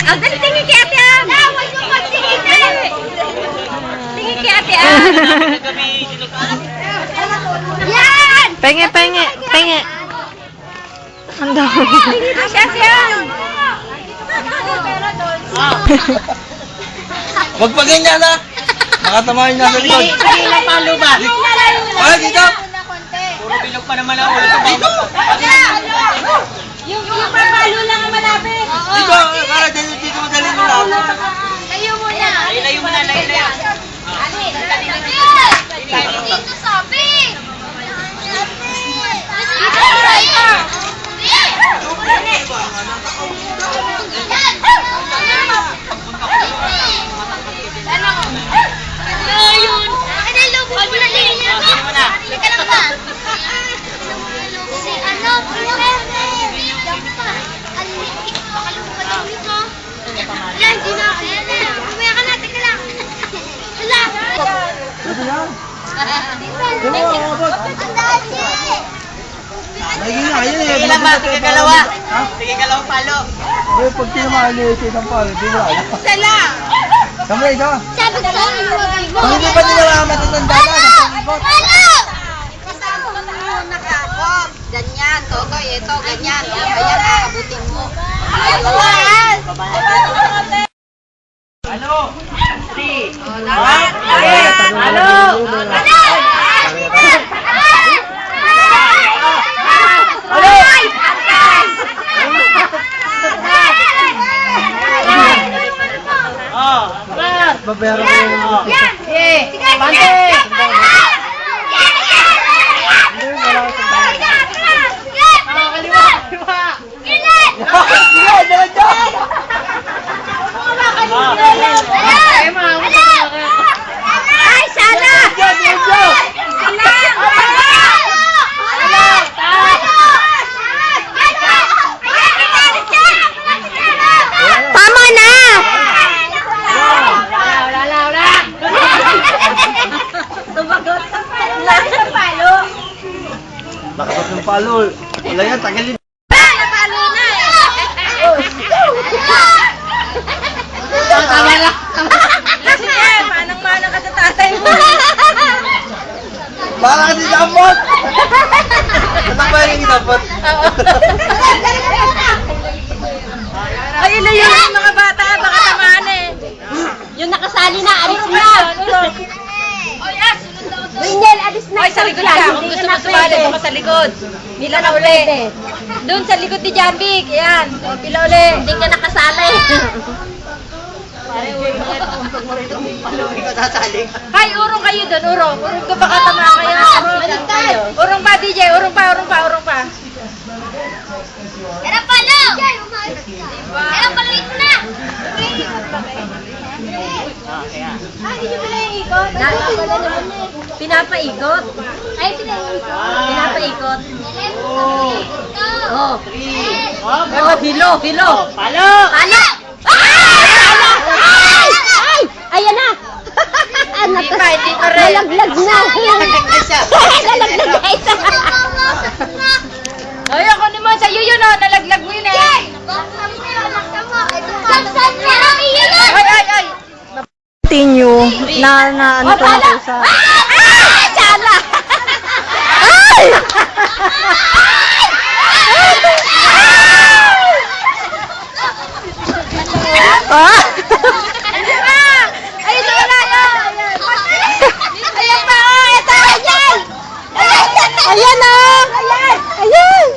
Ang galing tingin kay Ate Am! Tingin kay Ate Am! Yan! Penge, penge, penge. Ang dami. Tingin mo si Ate Am! Wag pa ganyan na. Nakatamahin na sa likod. Kanina palo ba? Ay, dito. Puro bilog pa naman ang ulo. Dito! Yung papalo lang ang malapit! Dito, kaya dito madali nyo lang. Layo mo na! Layo mo na, layo. Dito sabi! Ayun! Ano yung lubos mo na din? Halika lang ba? Si ano? Yan, di na. Kumaya ka na, teka lang. Hala! Naging nga, yun eh. Ilan ba? Sige kalawa. Sige kalawa palo. Eh, pag tinamaan niyo sa isang palo, di ba? Sala! Kamay ka. Sabi ko sa'yo, iwag-iwag. Pag hindi pa nila matatanda na. Kasama mo muna ka. Oh, ganyan, Totoy, ito, ganyan. Ayan, kakabutin mo. Ayan! Ano? 3. Ano? Babayaran ko yung Bante! Ay, sana! Tama na! Tumagot sa palo. Nakabot ng palo. Wala yan, tagalin. Napalo na eh. Tama na. Sige, manang-manang ka sa tatay mo. Para kasi dapat. Ano ba yung dapat? Ay, yun yung mga bata, baka tamaan eh. Yung nakasali na, alis na. Daniel, alis na. Ay, sa likod ka. Kung gusto mo sumali, baka sa likod. Pila na uli. Doon sa likod ni Janvic. Yan. Pila uli. Hindi ka nakasali. Hay, urong kayo doon, urong. Urong ka baka tama kayo. Urong pa, DJ. Urong pa. Era palo! Era palo na! Hindi nyo pala yung ikot? Pinapaikot. Ay, pinapaikot. Oh. Oh, hilo. Palo! Palo! Ay! Ayan na! Hindi pa rin. Nalaglag na. Nalaglag na siya. Nalaglag na isa. Ay, ako naman sa'yo yun oh. Nalaglag mo yun eh. Ay. Continue na ano to na po sa... Chala! Ah! Ay, ito na yun! Ayan pa! Ito! Ayan! Ayan na! Ayan!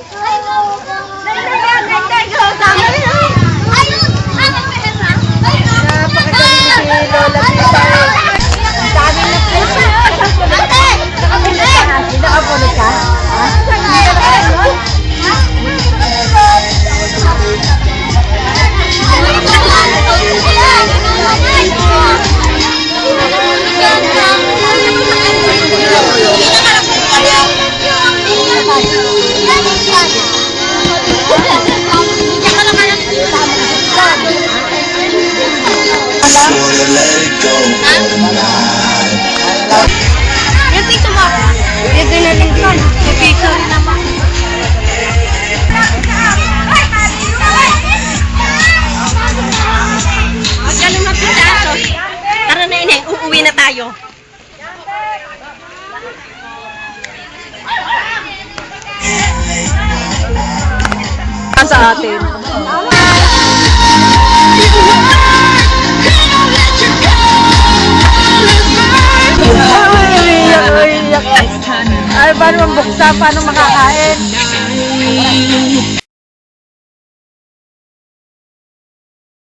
Lola! piso rin naman. Magkano mga pisasos? Tara na ineng, uuwi na tayo. Sa atin. Ay, paano mabuksa? Paano makakain?